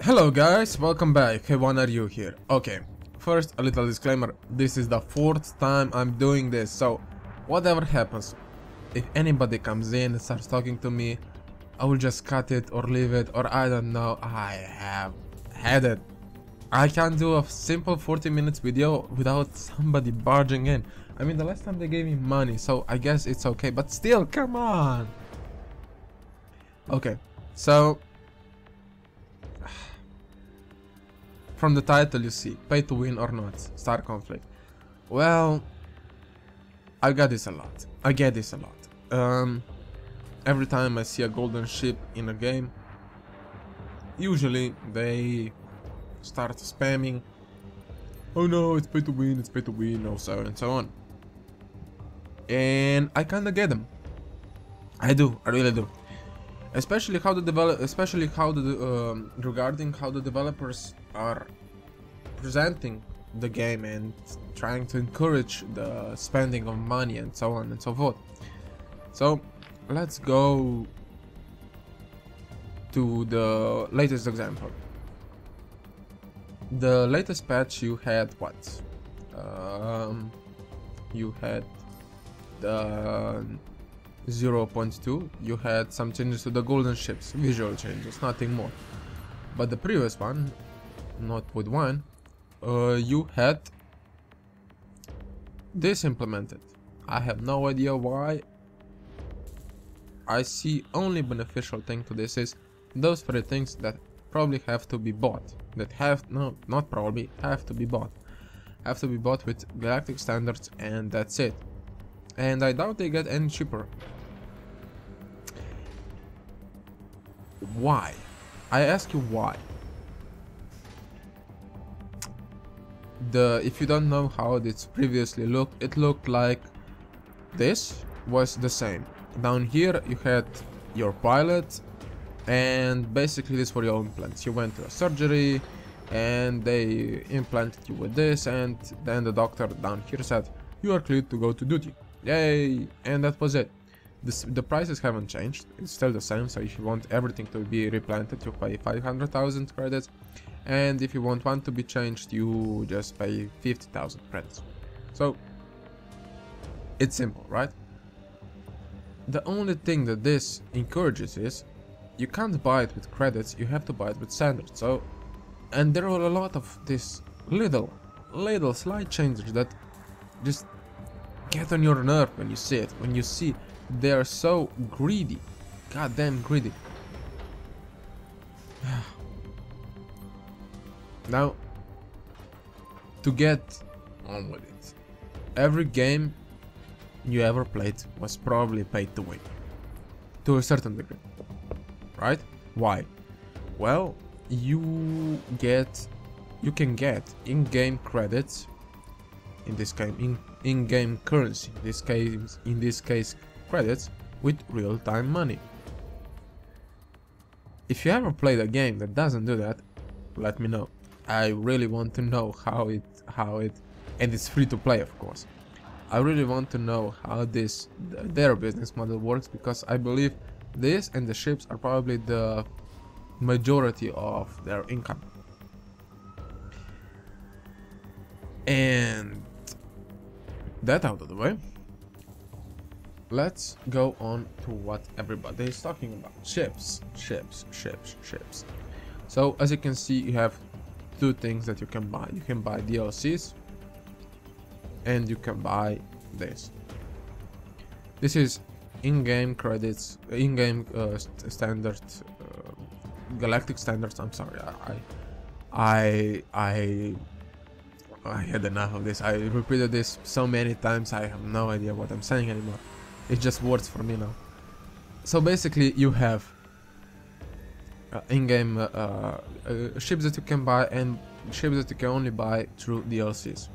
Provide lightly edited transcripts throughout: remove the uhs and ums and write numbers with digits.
Hello guys, welcome back. Heiwana you here. Okay, first a little disclaimer. This is the 4th time I'm doing this, so whatever happens, if anybody comes in and starts talking to me, I will just cut it or leave it, or I don't know. I have had it. I can't do a simple 40 minutes video without somebody barging in. I mean, the last time they gave me money, so I guess it's okay, but still, come on. Okay, so from the title you see, pay to win or not, star conflict. Well, I get this a lot. Every time I see a golden ship in a game, usually they start spamming, oh no, it's pay to win, oh so and so on. And I kinda get them. I really do. Especially how the regarding how the developers are presenting the game and trying to encourage the spending of money and so on and so forth. So let's go to the latest example. The latest patch you had what? You had the 0.2, you had some changes to the golden ships, visual changes, nothing more. But the previous one, not with one, you had this implemented. I have no idea why. I see only beneficial thing to this is those 3 things that probably have to be bought. That have, no, not probably, have to be bought. Have to be bought with galactic standards, and that's it. And I doubt they get any cheaper. Why? I ask you why. If you don't know how this previously looked, it looked like this was the same. Down here you had your pilot, and basically this were your implants. You went to a surgery and they implanted you with this, and then the doctor down here said you are cleared to go to duty. Yay! And that was it. The prices haven't changed, it's still the same. So if you want everything to be replanted, you pay 500,000 credits, and if you want one to be changed, you just pay 50,000 credits. So it's simple, right? The only thing that this encourages is you can't buy it with credits, you have to buy it with standards. So, and there are a lot of these little slight changes that just get on your nerve when you see it. When you see they are so greedy, goddamn greedy. Now, to get on with it, every game you ever played was probably paid to win, to a certain degree, right? Why? Well, you can get in-game credits, in this game in-game currency, in this case credits, with real-time money. If you ever played a game that doesn't do that, let me know. I really want to know how it and it's free to play, of course. I really want to know how their business model works, because I believe this and the ships are probably the majority of their income. And that out of the way, let's go on to what everybody is talking about. Ships. So as you can see, you have 2 things that you can buy. You can buy DLCs, and you can buy this. This is in-game credits, in-game standards, galactic standards. I'm sorry, I had enough of this. I repeated this so many times, I have no idea what I'm saying anymore. It's just words for me now. So basically you have in-game ships that you can buy, and ships that you can only buy through DLCs.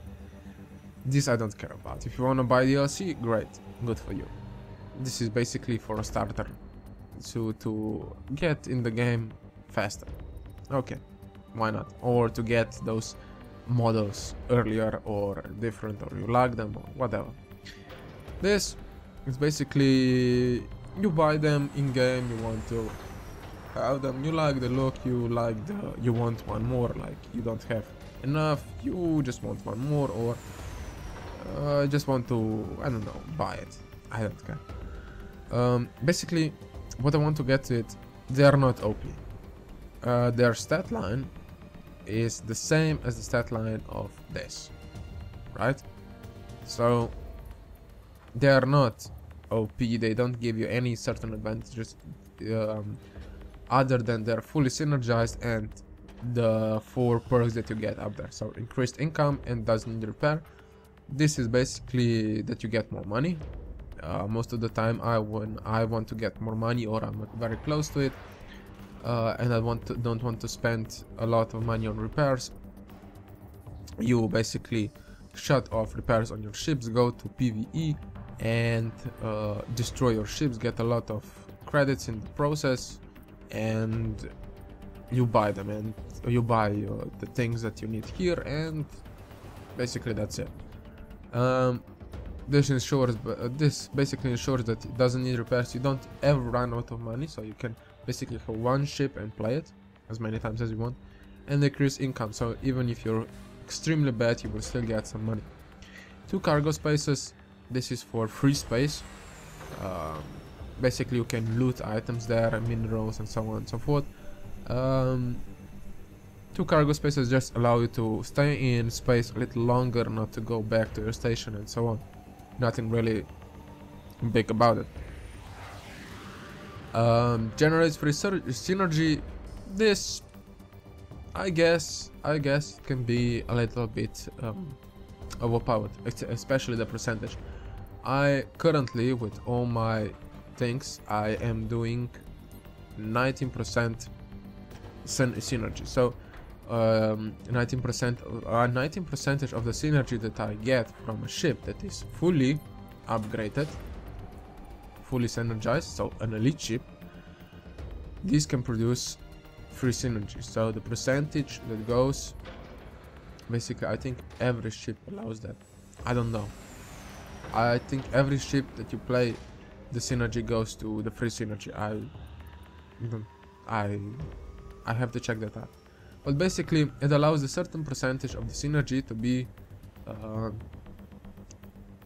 This I don't care about. If you want to buy DLC, great, good for you. This is basically for a starter to get in the game faster. Okay, why not? Or to get those models earlier or different, or you lag them or whatever. This is basically you buy them in game. You want to have them, you like the look, you want one more, like you don't have enough, you just want one more, or just want to, I don't know, buy it. I don't care. Basically, what I want to get to it, they are not OP. Their stat line is the same as the stat line of this, right? So they are not OP, they don't give you any certain advantages other than they're fully synergized and the 4 perks that you get up there. So increased income and doesn't need repair. This is basically that you get more money. Most of the time when I want to get more money, or I'm very close to it, and I don't want to spend a lot of money on repairs, you basically shut off repairs on your ships, go to PvE and destroy your ships, get a lot of credits in the process, and you buy them, and you buy the things that you need here, and basically that's it. This basically ensures that it doesn't need repairs, you don't ever run out of money, so you can basically have one ship and play it as many times as you want, and increase income, so even if you're extremely bad you will still get some money. 2 cargo spaces, this is for free space. Basically you can loot items there, minerals and so on and so forth. 2 cargo spaces just allow you to stay in space a little longer, not to go back to your station and so on. Nothing really big about it. Generates free synergy. This, I guess it can be a little bit overpowered, especially the percentage. I currently, with all my things, I am doing 19% synergy. So 19% of the synergy that I get from a ship that is fully upgraded, fully synergized, so an elite ship, these can produce free synergy. So the percentage that goes, basically I think every ship allows that. I don't know, I think every ship that you play, the synergy goes to the free synergy. I have to check that out. But basically it allows a certain percentage of the synergy to be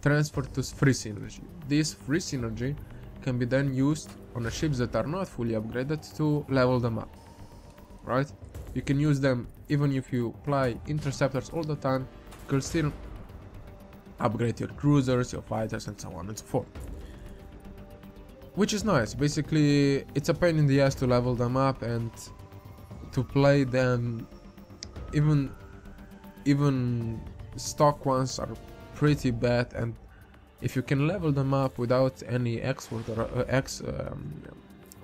transferred to free synergy. This free synergy can be then used on the ships that are not fully upgraded to level them up, right? You can use them even if you apply interceptors all the time, you can still upgrade your cruisers, your fighters and so on and so forth, which is nice. Basically it's a pain in the ass to level them up, and to play them, even stock ones are pretty bad, and if you can level them up without any export or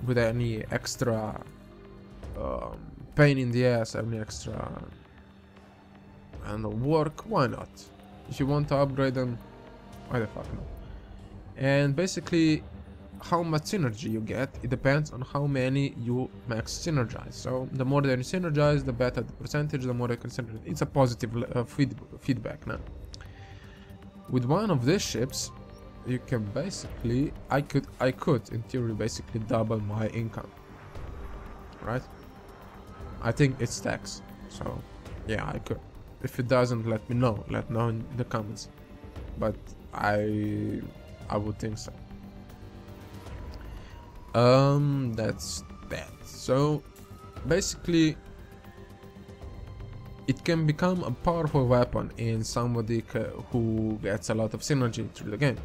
with any extra pain in the ass, any extra work, why not? If you want to upgrade them, why the fuck not? And basically how much synergy you get, it depends on how many you max synergize. So the more that you synergize, the better the percentage, the more you can synergize. It's a positive feedback now. With one of these ships, you can basically, I could in theory basically double my income, right? I think it stacks, so yeah, I could. If it doesn't, let me know in the comments, but I would think so. That's that. So basically it can become a powerful weapon in somebody who gets a lot of synergy through the game,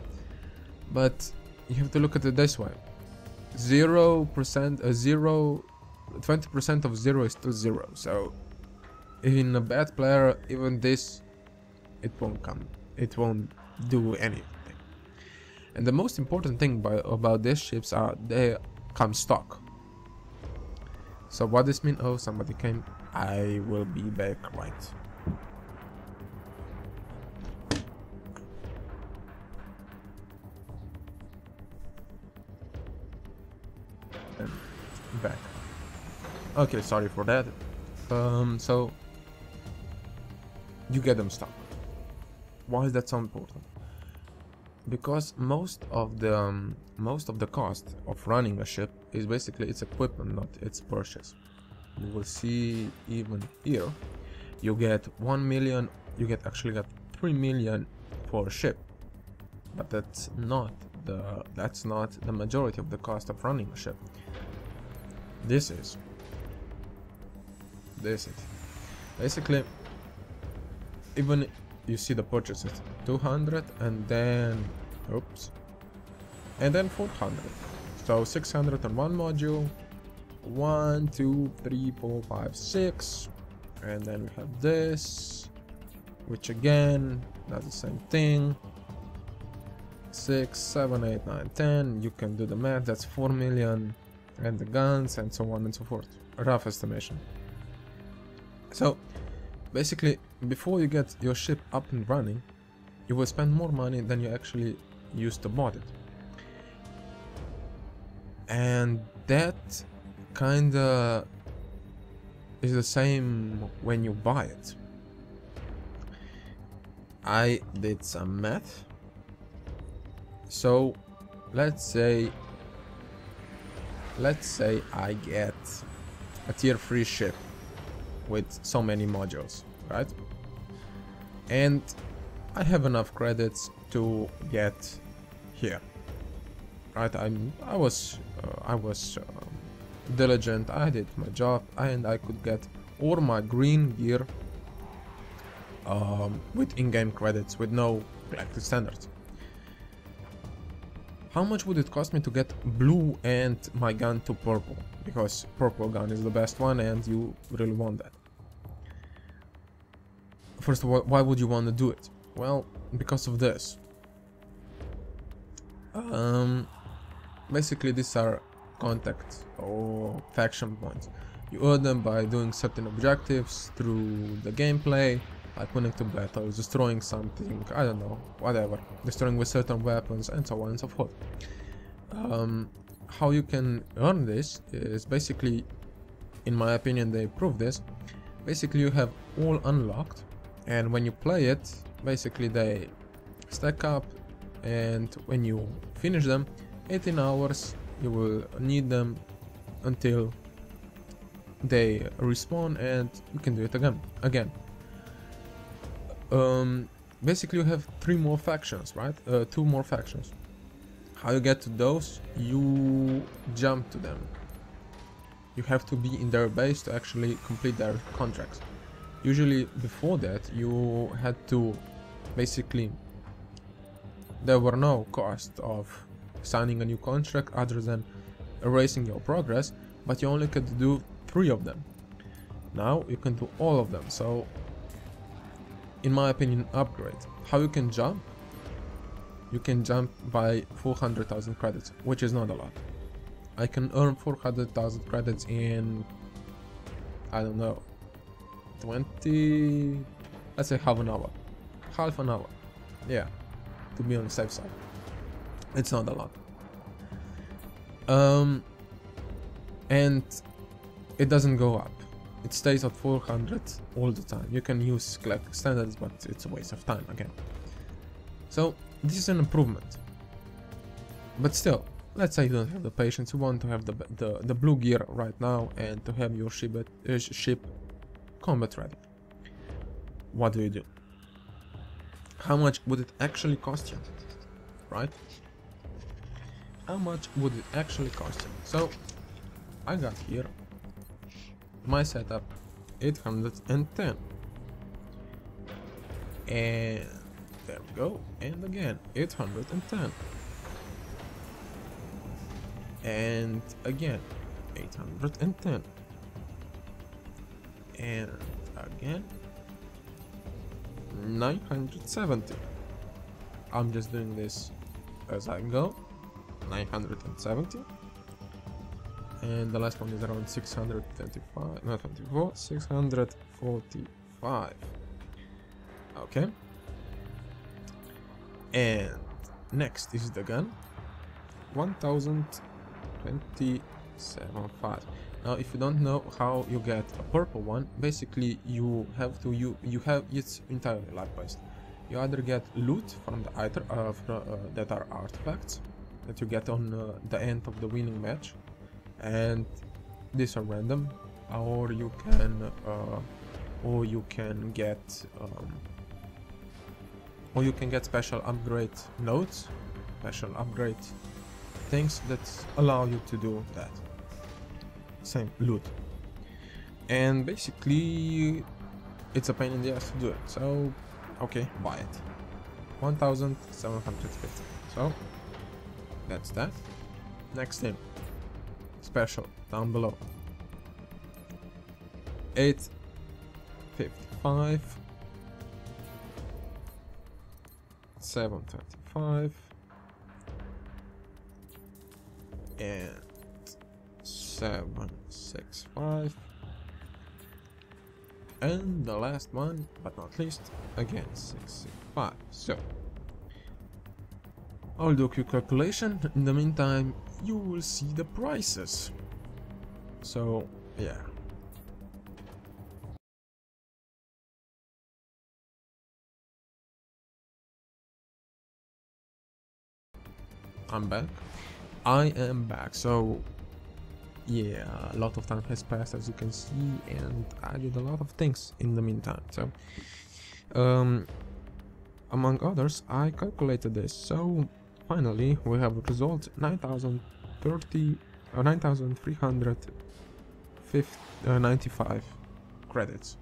but you have to look at it this way: 20% of 0 is still 0. So in a bad player, even this, it won't do anything. And the most important thing about these ships are they come stock. So what this mean? Oh, somebody came. I will be back right. And back. Okay, sorry for that. So you get them stock. Why is that so important? Because most of the cost of running a ship is basically its equipment, not its purchase. You will see even here, you get 1 million, you actually get 3 million for a ship, but that's not the majority of the cost of running a ship. This is basically, even you see the purchases 200 and then and then 400, so 600 on one module, 1 2 3 4 5 6, and then we have this, which again does the same thing. 6 7 8 9 10, you can do the math, that's 4 million, and the guns and so on and so forth, a rough estimation. So basically, before you get your ship up and running, you will spend more money than you actually used to bought it. And that kinda is the same when you buy it. I did some math. So let's say I get a tier 3 ship with so many modules, right? And I have enough credits to get here, right? I was diligent, I did my job, and I could get all my green gear with in-game credits, with no collected standards. How much would it cost me to get blue and my gun to purple? Because purple gun is the best one and you really want that. First of all, why would you want to do it? Well, because of this. Basically these are contacts or faction points. You earn them by doing certain objectives through the gameplay, like winning to battles, destroying something, I don't know, whatever, destroying with certain weapons and so on and so forth. How you can earn this is basically, in my opinion they prove this, basically you have all unlocked, and when you play it, basically they stack up, and when you finish them, 18 hours you will need them until they respawn and you can do it again. Basically you have 3 more factions, right? 2 more factions. How you get to those? You jump to them. You have to be in their base to actually complete their contracts. Usually before that you had to basically, there were no cost of signing a new contract other than erasing your progress, but you only could do 3 of them. Now you can do all of them, so in my opinion upgrade. How you can jump? You can jump by 400,000 credits, which is not a lot. I can earn 400,000 credits in, I don't know, 20, let's say half an hour, yeah, to be on the safe side. It's not a lot. And it doesn't go up, it stays at 400 all the time. You can use collect standards, but it's a waste of time again. So this is an improvement, but still, let's say you don't have the patience, you want to have the blue gear right now and to have your ship combat ready. What do you do? How much would it actually cost you, right? How much would it actually cost you? So I got here my setup 810, and there we go, and again 810, and again 810, and again 970. I'm just doing this as I go. 970, and the last one is around 625, not 24, 645. Okay, and next is the gun, 1027.5. Now if you don't know how you get a purple one, basically you have to it's entirely luck based. You either get loot from the that are artifacts that you get on the end of the winning match, and these are random, or you can get special upgrade nodes, special upgrade things that allow you to do that same loot. And basically it's a pain in the ass to do it, so okay, buy it. 1750. So that's that. Next thing, special down below, 855, 725, and 765, and the last one but not least, again 665. So I'll do a quick calculation. In the meantime, you will see the prices. So yeah, I'm back. I am back. So yeah, a lot of time has passed, as you can see, and I did a lot of things in the meantime. So among others, I calculated this. So finally we have a result: 9,395 credits.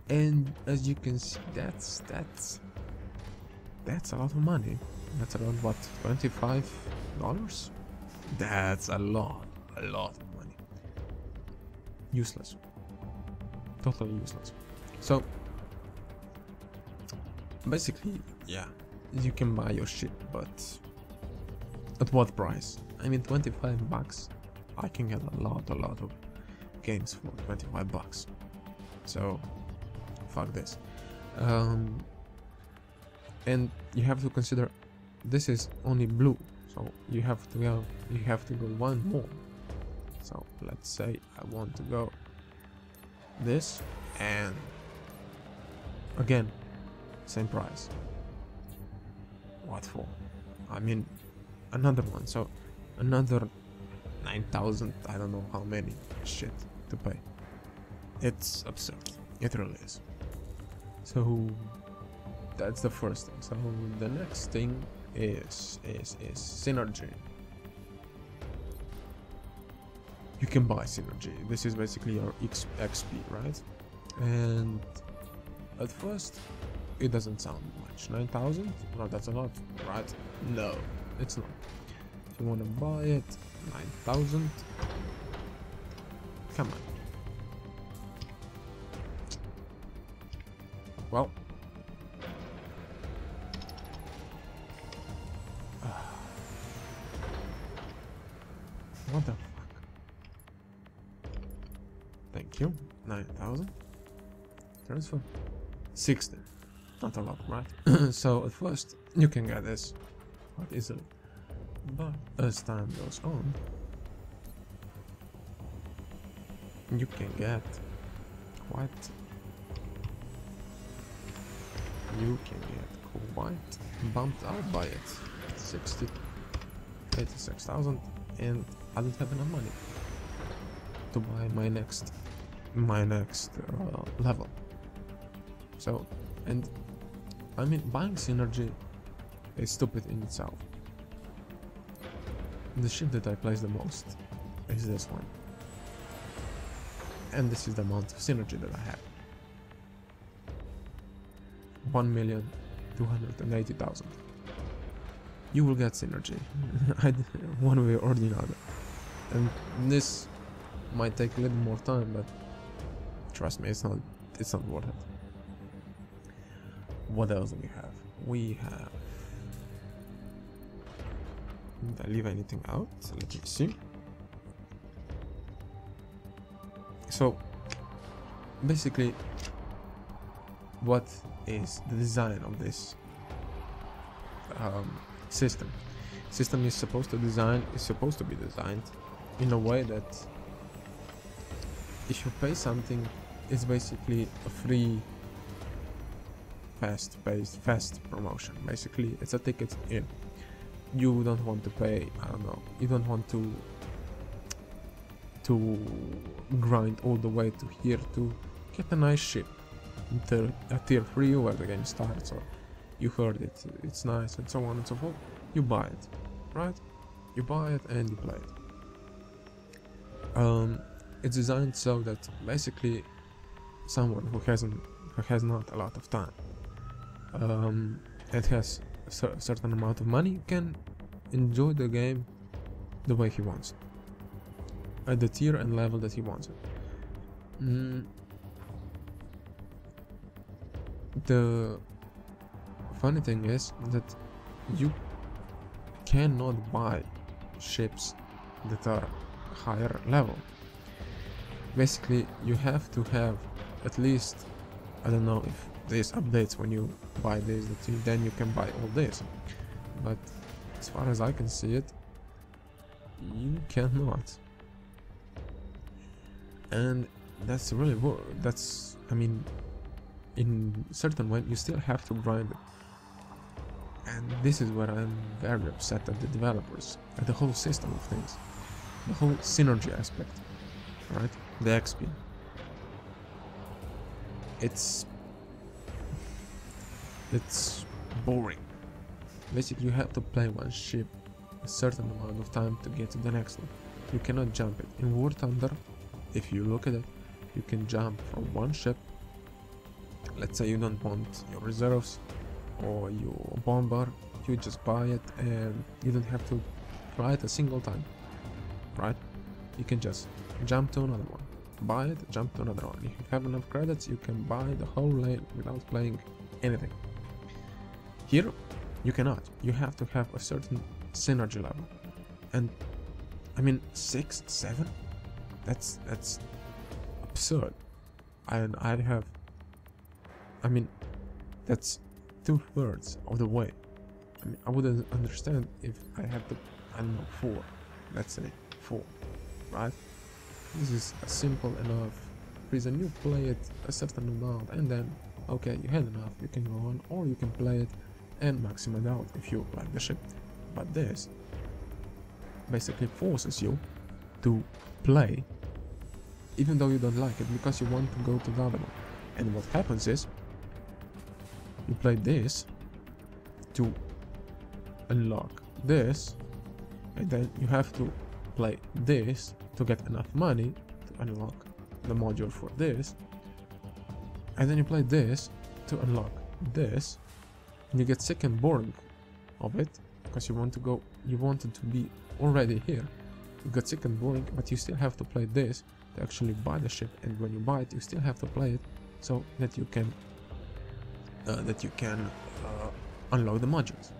And as you can see, that's a lot of money. That's around what, $25? That's a lot of money. Useless. Totally useless. So basically, yeah, you can buy your shit, but at what price? I mean, 25 bucks. I can get a lot of games for 25 bucks. So fuck this. And you have to consider this is only blue, so you have to go one more. So let's say I want to go this, and again same price. What for? I mean, another one, so another 9,000, I don't know how many shit to pay. It's absurd, it really is. So that's the first thing. So the next thing is synergy. You can buy synergy. This is basically your XP, right? And at first it doesn't sound much. 9,000? No, that's a lot, right? No, it's not. If you want to buy it, 9,000. Come on. Well, what the fuck? Thank you. 9,000. Transfer. 60. Not a lot, right? So at first you can get this quite easily, but as time goes on, you can get quite bumped out by it. 86,000, and I don't have enough money to buy my next level. So, and I mean, buying synergy is stupid in itself. The ship that I place the most is this one, and this is the amount of synergy that I have: 1,280,000. You will get synergy one way or the other, and this might take a little more time, but trust me, it's not worth it. What else do we have? We have... Did I leave anything out? Let me see. So basically, what is the design of this system? System is supposed to be designed in a way that if you pay something, it's basically a free fast promotion. Basically, it's a ticket in. You don't want to pay, I don't know, you don't want to to grind all the way to here to get a nice ship. A tier 3 where the game starts, or you heard it, it's nice and so on and so forth. You buy it, right? You buy it and you play it. It's designed so that basically someone who has not a lot of time and has a certain amount of money can enjoy the game the way he wants it, at the tier and level that he wants it. The funny thing is that you cannot buy ships that are higher level. Basically, you have to have at least, I don't know if this updates when you buy this, then you can buy all this, but as far as I can see it, you cannot. And that's really I mean, in certain way you still have to grind it. And this is where I'm very upset at the developers, at the whole system of things, the whole synergy aspect, right? The XP. It's boring. Basically, you have to play one ship a certain amount of time to get to the next one. You cannot jump it. In War Thunder, if you look at it, you can jump from one ship. Let's say you don't want your reserves or your bomber, you just buy it and you don't have to fly it a single time, right? You can just jump to another one, buy it, jump to another one. If you have enough credits, you can buy the whole lane without playing anything. Here, you cannot. You have to have a certain synergy level, and I mean 6, 7. That's absurd. And I mean, that's 2/3 of the way. I mean, I wouldn't understand if I had to, I don't know, 4. Let's say 4, right? This is a simple enough reason. You play it a certain amount and then, okay, you had enough, you can go on, or you can play it and maximize out if you like the ship. But this basically forces you to play even though you don't like it, because you want to go to the other one. And what happens is, you play this to unlock this, and then you have to play this to get enough money to unlock the module for this, and then you play this to unlock this, and you get sick and bored of it because you wanted to be already here. You got sick and boring, but you still have to play this to actually buy the ship, and when you buy it, you still have to play it so that you can unlock the modules.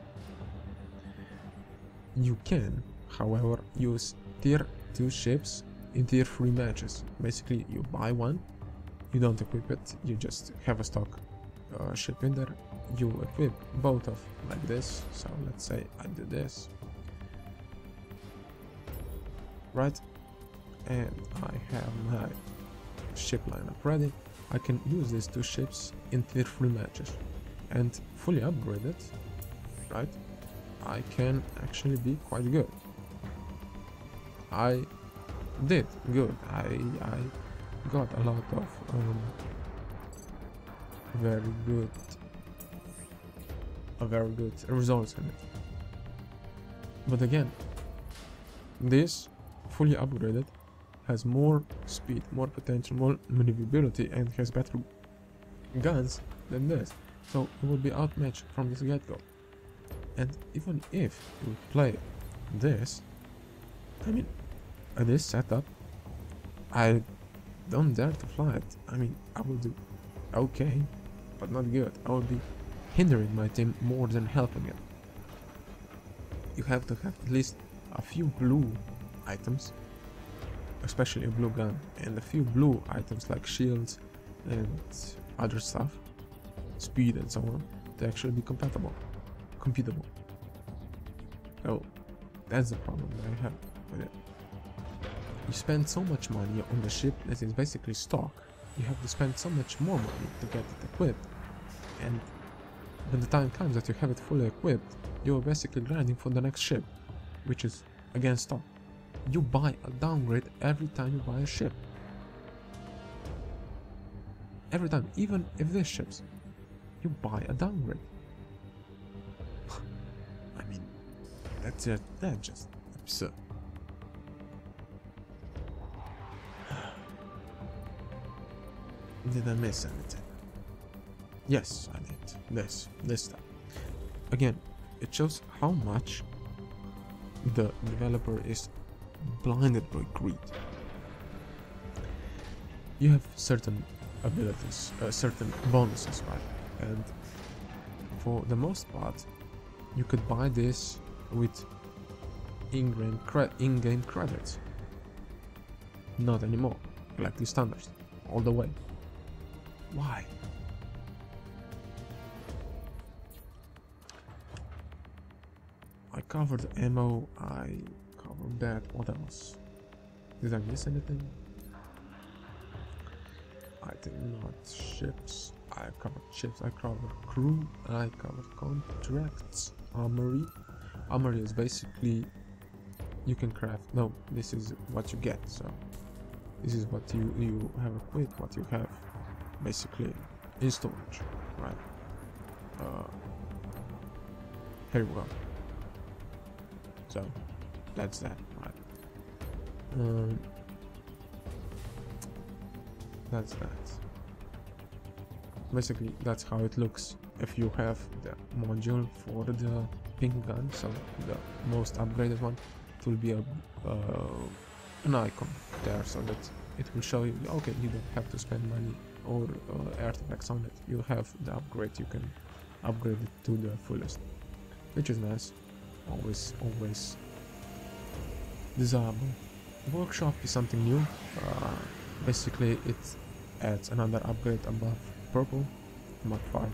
You can, however, use tier 2 ships in tier 3 matches. Basically, you buy one, you don't equip it, you just have a stock ship in there, you equip both of like this. So let's say I do this, right, and I have my ship lineup ready. I can use these 2 ships in tier 3 matches and fully upgrade it, right? I can actually be quite good. I did good. I got a lot of very good results in it. But again, this fully upgraded has more speed, more potential, more maneuverability, and has better guns than this, so it will be outmatched from this get-go. And even if you play this, I mean, at this setup, I don't dare to fly it. I mean, I will do okay, but not good. I will be hindering my team more than helping it. You have to have at least a few blue items, especially a blue gun, and a few blue items like shields and other stuff, speed and so on, to actually be compatible. So that's the problem that I have with it. You spend so much money on the ship that is basically stock. You have to spend so much more money to get it equipped, and when the time comes that you have it fully equipped, you are basically grinding for the next ship, which is again stock. You buy a downgrade every time you buy a ship. Every time, even if these ships, you buy a downgrade. I mean, that's just absurd. Did I miss anything? Yes, I did. This time. Again, it shows how much the developer is blinded by greed. You have certain abilities, certain bonuses, right? And for the most part, you could buy this with in-game credits. Not anymore, like the standards, all the way. Why? I covered ammo, I covered that, what else? Did I miss anything? I think not. Ships, I covered ships, I covered crew, I covered contracts, armory. Armory is basically, you can craft, no, this is what you get, so this is what you have equipped, what you have basically in storage, right? Here we go. So that's that, right? That's that. Basically, that's how it looks if you have the module for the pink gun, so the most upgraded one. It will be an icon there, so that it will show you, okay, you don't have to spend money or artifacts on it. You have the upgrade, you can upgrade it to the fullest, which is nice. Always desirable. Workshop is something new. Basically, it adds another upgrade above purple, Mark 5.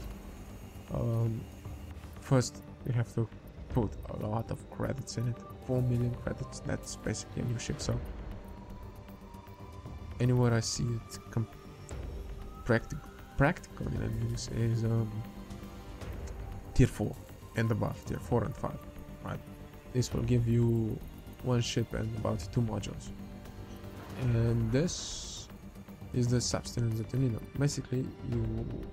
First, you have to put a lot of credits in it. 4 million credits. That's basically a new ship. So anywhere I see it practical in the news is tier 4 and above, tier 4 and 5. Right? This will give you one ship and about 2 modules. And this is the substance that you need. Basically,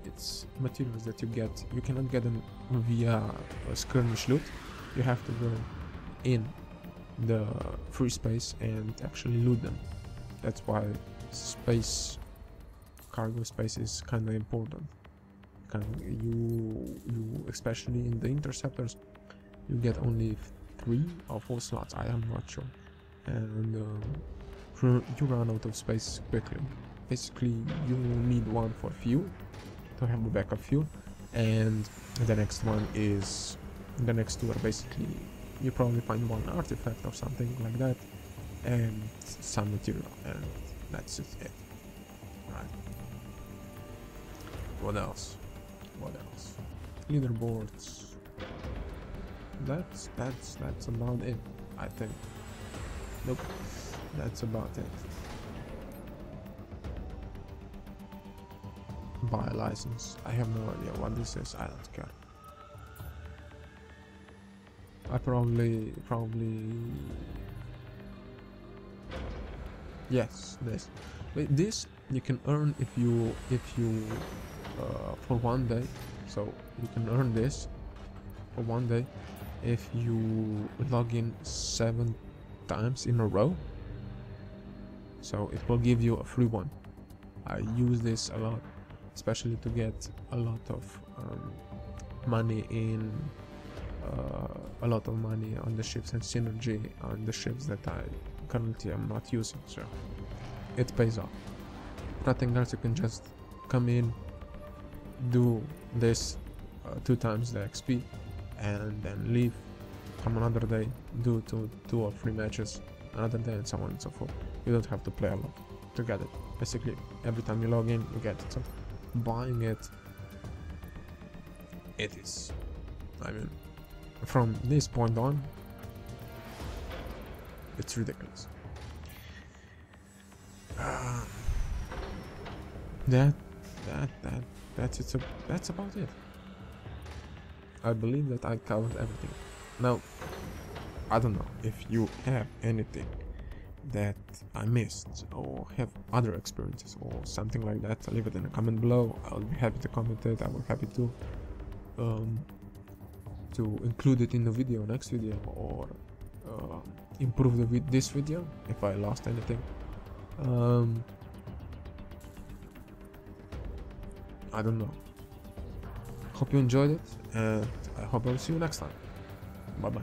it's materials that you get. You cannot get them via a skirmish loot. You have to go in the free space and actually loot them. That's why cargo space is kind of important. You especially in the interceptors, you get only 3 or 4 slots. I am not sure, and you run out of space quickly. Basically, you need one for fuel to have a backup fuel, and the next two are basically, you probably find one artifact or something like that, and some material, and that's it. Right. What else? Leaderboards. That's about it, I think. Nope, that's about it. Buy a license. I have no idea what this is. I don't care. I probably yes, this. Wait, this you can earn if you for 1 day. So you can earn this for 1 day if you log in 7 times in a row. So it will give you a free one. I use this a lot, especially to get a lot of money in a lot of money on the ships and synergy on the ships that I currently am not using. So it pays off. Nothing else. You can just come in, do this 2 times the XP, and then leave. Come another day, do 2 or 3 matches another day, and so on and so forth. You don't have to play a lot to get it. Basically, every time you log in, you get it. So buying it is, I mean, from this point on, it's ridiculous. That's about it. I believe that I covered everything. Now, I don't know if you have anything that I missed, or have other experiences or something like that, leave it in a comment below. I'll be happy to comment it. I will be happy to include it in the video, next video, or improve this video if I lost anything. I don't know. Hope you enjoyed it, and I hope I'll see you next time. Bye bye.